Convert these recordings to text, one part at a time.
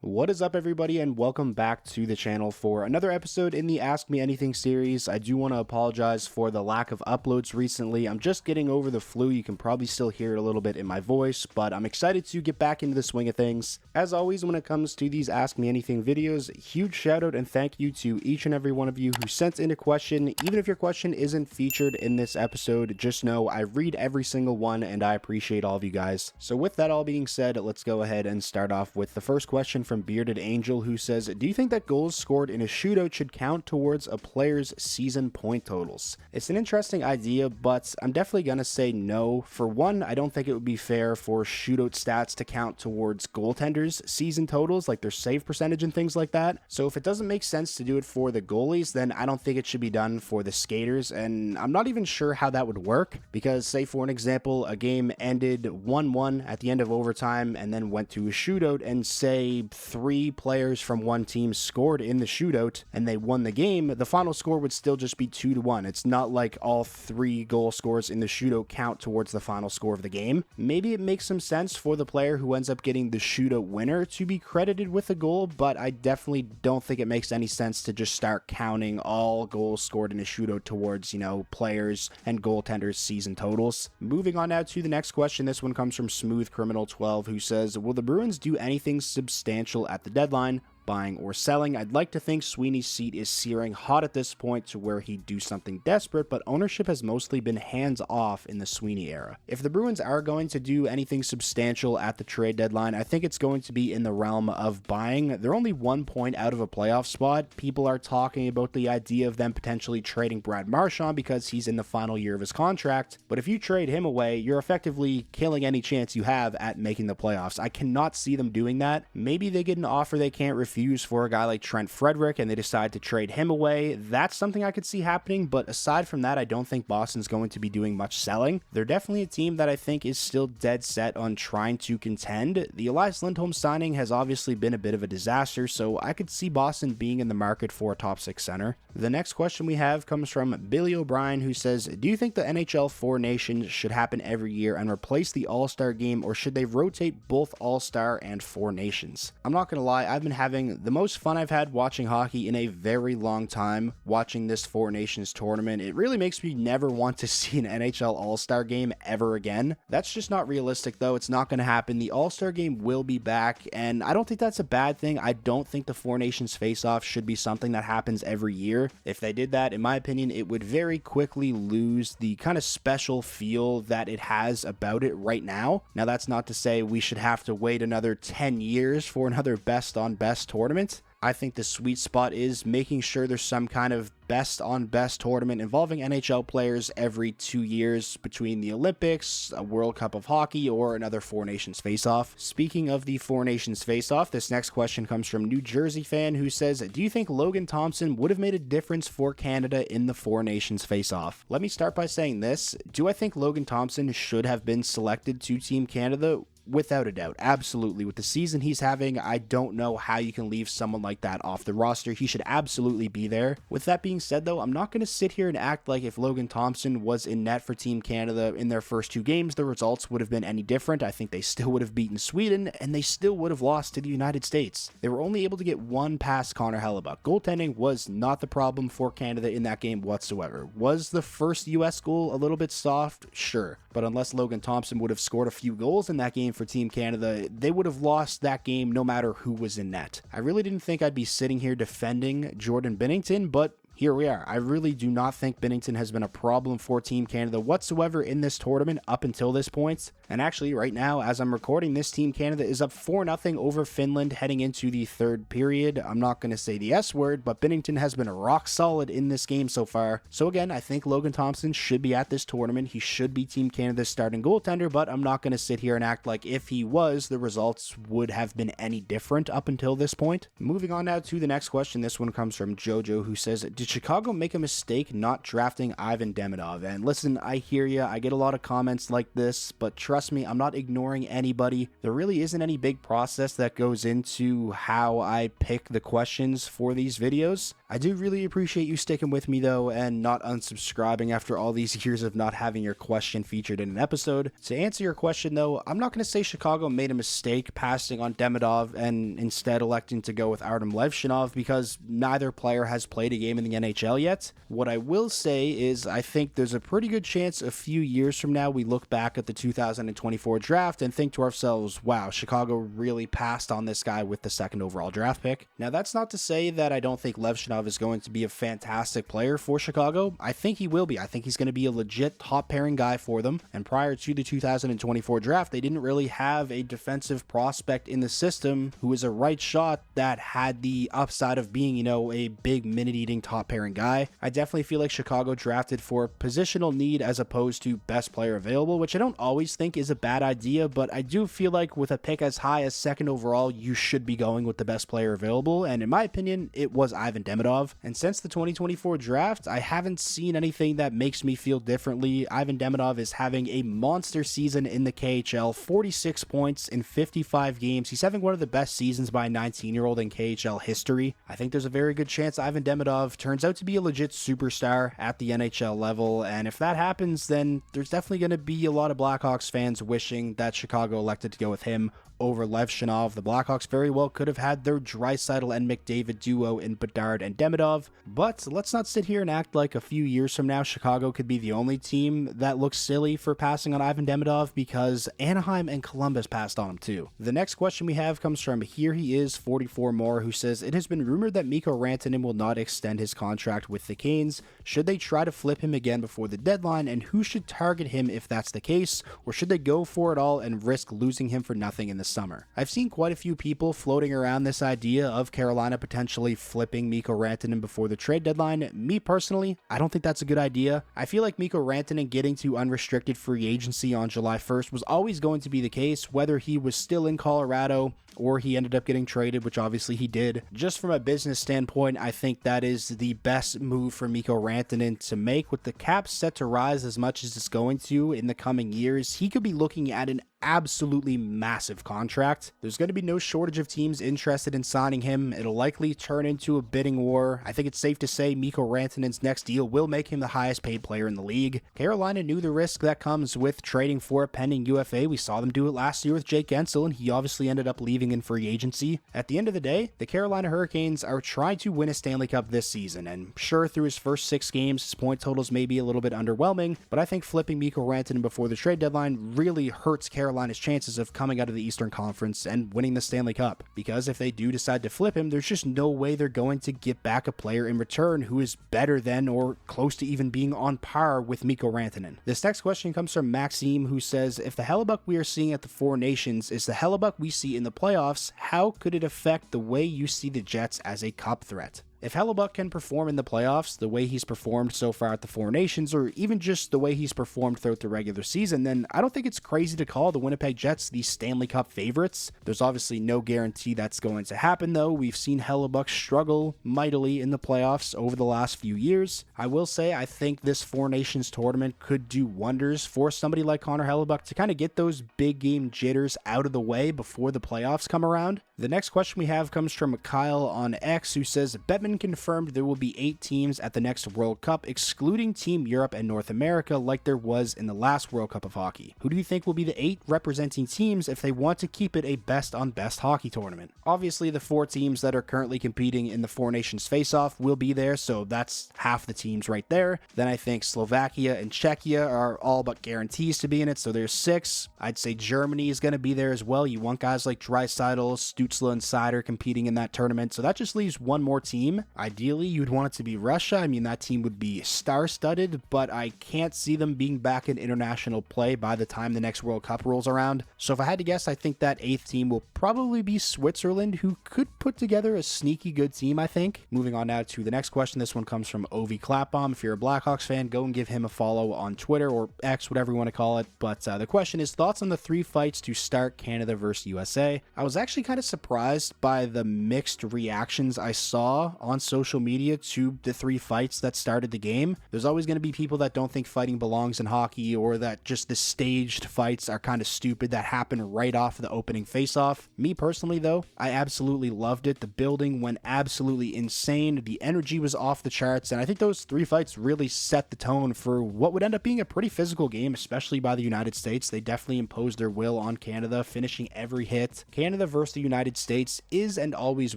What is up, everybody, and welcome back to the channel for another episode in the Ask Me Anything series. I do want to apologize for the lack of uploads recently. I'm just getting over the flu. You can probably still hear it a little bit in my voice, but I'm excited to get back into the swing of things. As always, when it comes to these Ask Me Anything videos, huge shout out and thank you to each and every one of you who sent in a question. Even if your question isn't featured in this episode, just know I read every single one and I appreciate all of you guys. So with that all being said, let's go ahead and start off with the first question from Bearded Angel, who says, do you think that goals scored in a shootout should count towards a player's season point totals? It's an interesting idea, but I'm definitely going to say no. For one, I don't think it would be fair for shootout stats to count towards goaltenders' season totals, like their save percentage and things like that. So if it doesn't make sense to do it for the goalies, then I don't think it should be done for the skaters, and I'm not even sure how that would work, because say for an example, a game ended 1-1 at the end of overtime and then went to a shootout, and say three players from one team scored in the shootout and they won the game, the final score would still just be 2-1. It's not like all three goal scores in the shootout count towards the final score of the game. Maybe it makes some sense for the player who ends up getting the shootout winner to be credited with a goal, but I definitely don't think it makes any sense to just start counting all goals scored in a shootout towards, players and goaltenders' season totals. Moving on now to the next question. This one comes from Smooth Criminal 12, who says, will the Bruins do anything substantial at the deadline, buying or selling? I'd like to think Sweeney's seat is searing hot at this point to where he'd do something desperate, but ownership has mostly been hands off in the Sweeney era. If the Bruins are going to do anything substantial at the trade deadline, I think it's going to be in the realm of buying. They're only 1 point out of a playoff spot. People are talking about the idea of them potentially trading Brad Marchand because he's in the final year of his contract, but if you trade him away, you're effectively killing any chance you have at making the playoffs. I cannot see them doing that. Maybe they get an offer they can't refuse for a guy like Trent Frederick and they decide to trade him away. That's something I could see happening, but aside from that, I don't think Boston's going to be doing much selling. They're definitely a team that I think is still dead set on trying to contend. The Elias Lindholm signing has obviously been a bit of a disaster, so I could see Boston being in the market for a top 6 center. The next question we have comes from Billy O'Brien, who says, do you think the NHL Four Nations should happen every year and replace the All-Star game, or should they rotate both All-Star and Four Nations? I'm not gonna lie, I've been having the most fun I've had watching hockey in a very long time watching this Four Nations tournament. It really makes me never want to see an NHL All-Star game ever again. That's just not realistic though. It's not going to happen. The All-Star game will be back, and I don't think that's a bad thing. I don't think the Four Nations face-off should be something that happens every year. If they did that, in my opinion, it would very quickly lose the kind of special feel that it has about it right now. Now, that's not to say we should have to wait another 10 years for another best-on-best tournament. I think the sweet spot is making sure there's some kind of best-on-best tournament involving NHL players every 2 years between the Olympics, a World Cup of Hockey, or another Four Nations face-off. Speaking of the Four Nations face-off, this next question comes from New Jersey fan, who says, do you think Logan Thompson would have made a difference for Canada in the Four Nations face-off? Let me start by saying this. Do I think Logan Thompson should have been selected to Team Canada? Without a doubt, absolutely. With the season he's having, I don't know how you can leave someone like that off the roster. He should absolutely be there. With that being said, though, I'm not going to sit here and act like if Logan Thompson was in net for Team Canada in their first 2 games, the results would have been any different. I think they still would have beaten Sweden, and they still would have lost to the United States. They were only able to get 1 past Connor Hellebuyck. Goaltending was not the problem for Canada in that game whatsoever. Was the first U.S. goal a little bit soft? Sure. But unless Logan Thompson would have scored a few goals in that game for Team Canada, they would have lost that game no matter who was in net. I really didn't think I'd be sitting here defending Jordan Binnington, but here we are. I really do not think Binnington has been a problem for Team Canada whatsoever in this tournament up until this point. And actually, right now, as I'm recording this, Team Canada is up 4-0 over Finland heading into the 3rd period. I'm not going to say the S word, but Binnington has been rock solid in this game so far. So again, I think Logan Thompson should be at this tournament. He should be Team Canada's starting goaltender, but I'm not going to sit here and act like if he was, the results would have been any different up until this point. Moving on now to the next question. This one comes from Jojo, who says, did Chicago make a mistake not drafting Ivan Demidov? And listen, I hear ya. I get a lot of comments like this, but trust me, I'm not ignoring anybody. There really isn't any big process that goes into how I pick the questions for these videos. I do really appreciate you sticking with me though and not unsubscribing after all these years of not having your question featured in an episode. To answer your question though, I'm not going to say Chicago made a mistake passing on Demidov and instead electing to go with Artem Levshunov because neither player has played a game in the NHL yet. What I will say is I think there's a pretty good chance a few years from now we look back at the 2024 draft and think to ourselves, wow, Chicago really passed on this guy with the second overall draft pick. Now that's not to say that I don't think Levshunov is going to be a fantastic player for Chicago. I think he will be. I think he's going to be a legit top pairing guy for them. And prior to the 2024 draft, they didn't really have a defensive prospect in the system who is a right shot that had the upside of being, a big minute-eating top pairing guy. I definitely feel like Chicago drafted for positional need as opposed to best player available, which I don't always think is a bad idea, but I do feel like with a pick as high as second overall, you should be going with the best player available. And in my opinion, it was Ivan Demidov. And since the 2024 draft, I haven't seen anything that makes me feel differently. Ivan Demidov is having a monster season in the KHL, 46 points in 55 games. He's having one of the best seasons by a 19-year-old in KHL history. I think there's a very good chance Ivan Demidov turns out to be a legit superstar at the NHL level, and if that happens, then there's definitely going to be a lot of Blackhawks fans wishing that Chicago elected to go with him over Levshunov. The Blackhawks very well could have had their Draisaitl and McDavid duo in Bedard and Demidov, but let's not sit here and act like a few years from now Chicago could be the only team that looks silly for passing on Ivan Demidov, because Anaheim and Columbus passed on him too. The next question we have comes from Here He Is 44 More, who says, it has been rumored that Mikko Rantanen will not extend his contract with the Canes. Should they try to flip him again before the deadline, and who should target him if that's the case, or should they go for it all and risk losing him for nothing in the summer? I've seen quite a few people floating around this idea of Carolina potentially flipping Mikko Rantanen before the trade deadline. Me personally, I don't think that's a good idea. I feel like Mikko Rantanen getting to unrestricted free agency on July 1st was always going to be the case, whether he was still in Colorado or he ended up getting traded, which obviously he did. Just from a business standpoint, I think that is the best move for Mikko Rantanen to make. With the cap set to rise as much as it's going to in the coming years, he could be looking at an absolutely massive contract. There's going to be no shortage of teams interested in signing him. It'll likely turn into a bidding war. I think it's safe to say Mikko Rantanen's next deal will make him the highest paid player in the league. Carolina knew the risk that comes with trading for a pending UFA. We saw them do it last year with Jake Gensel, and he obviously ended up leaving in free agency. At the end of the day, the Carolina Hurricanes are trying to win a Stanley Cup this season, and sure, through his first 6 games, his point totals may be a little bit underwhelming, but I think flipping Mikko Rantanen before the trade deadline really hurts Carolina's chances of coming out of the Eastern Conference and winning the Stanley Cup, because if they do decide to flip him, there's just no way they're going to get back a player in return who is better than or close to even being on par with Mikko Rantanen. This next question comes from Maxime, who says, if the Hellebuyck we are seeing at the Four Nations is the Hellebuyck we see in the playoffs, how could it affect the way you see the Jets as a cup threat? If Hellebuyck can perform in the playoffs the way he's performed so far at the Four Nations, or even just the way he's performed throughout the regular season, then I don't think it's crazy to call the Winnipeg Jets the Stanley Cup favorites. There's obviously no guarantee that's going to happen, though. We've seen Hellebuyck struggle mightily in the playoffs over the last few years. I will say I think this Four Nations tournament could do wonders for somebody like Connor Hellebuyck to kind of get those big game jitters out of the way before the playoffs come around. The next question we have comes from Kyle on X, who says, Bettman confirmed there will be 8 teams at the next World Cup, excluding Team Europe and North America, like there was in the last World Cup of hockey. Who do you think will be the 8 representing teams if they want to keep it a best-on-best hockey tournament? Obviously, the 4 teams that are currently competing in the Four Nations face-off will be there, so that's half the teams right there. Then I think Slovakia and Czechia are all but guarantees to be in it, so there's 6. I'd say Germany is going to be there as well. You want guys like Draisaitl, Stützle, and Seider competing in that tournament, so that just leaves one more team. Ideally, you'd want it to be Russia. I mean, that team would be star-studded, but I can't see them being back in international play by the time the next World Cup rolls around. So if I had to guess, I think that 8th team will probably be Switzerland, who could put together a sneaky good team, I think. Moving on now to the next question. This one comes from Ovi Clapbomb. If you're a Blackhawks fan, go and give him a follow on Twitter or X, whatever you want to call it. But the question is, thoughts on the 3 fights to start Canada versus USA? I was actually kind of surprised by the mixed reactions I saw on social media to the 3 fights that started the game. There's always going to be people that don't think fighting belongs in hockey, or that just the staged fights are kind of stupid that happen right off the opening face-off. Me personally, though, I absolutely loved it. The building went absolutely insane. The energy was off the charts, and I think those 3 fights really set the tone for what would end up being a pretty physical game, especially by the United States. They definitely imposed their will on Canada, finishing every hit. Canada versus the United States is and always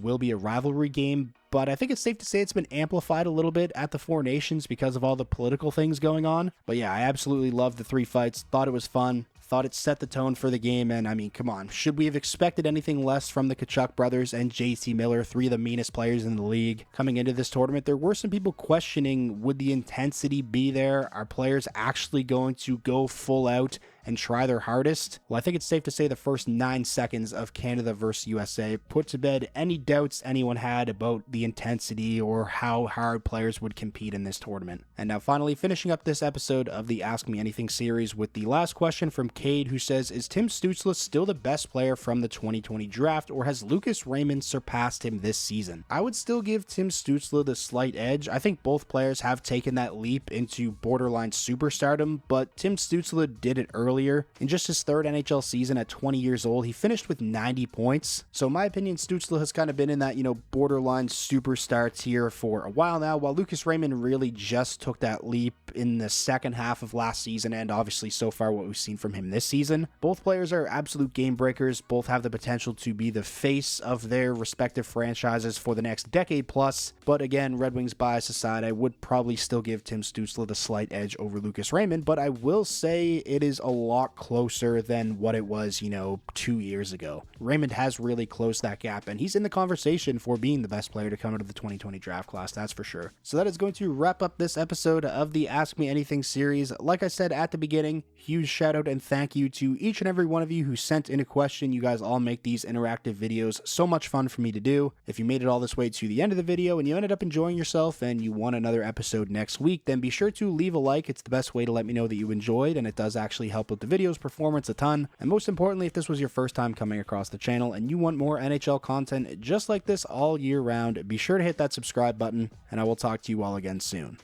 will be a rivalry game, but I think it's safe to say it's been amplified a little bit at the Four Nations because of all the political things going on. But yeah, I absolutely loved the 3 fights, thought it was fun, thought it set the tone for the game, and I mean, come on, should we have expected anything less from the Tkachuk brothers and JT Miller, 3 of the meanest players in the league, coming into this tournament? There were some people questioning, would the intensity be there? Are players actually going to go full out and try their hardest? Well, I think it's safe to say the first 9 seconds of Canada versus USA put to bed any doubts anyone had about the intensity or how hard players would compete in this tournament. And now finally, finishing up this episode of the Ask Me Anything series with the last question from Cade, who says, is Tim Stützle still the best player from the 2020 draft, or has Lucas Raymond surpassed him this season? I would still give Tim Stützle the slight edge. I think both players have taken that leap into borderline superstardom, but Tim Stützle did it earlier. In just his 3rd NHL season at 20 years old, he finished with 90 points. So in my opinion, Stützle has kind of been in that, borderline superstar tier for a while now, while Lucas Raymond really just took that leap in the second half of last season, and obviously so far what we've seen from him this season. Both players are absolute game breakers. Both have the potential to be the face of their respective franchises for the next decade plus. But again, Red Wings bias aside, I would probably still give Tim Stützle the slight edge over Lucas Raymond, but I will say it is a lot closer than what it was, 2 years ago. Raymond has really closed that gap, and he's in the conversation for being the best player to come out of the 2020 draft class, that's for sure. So that is going to wrap up this episode of the Ask Me Anything series. Like I said at the beginning, huge shout out and thank you to each and every one of you who sent in a question. You guys all make these interactive videos so much fun for me to do. If you made it all this way to the end of the video and you ended up enjoying yourself and you want another episode next week, then be sure to leave a like. It's the best way to let me know that you enjoyed, and it does actually help with the video's performance a ton. And most importantly, if this was your first time coming across the channel and you want more NHL content just like this all year round, be sure to hit that subscribe button, and I will talk to you all again soon.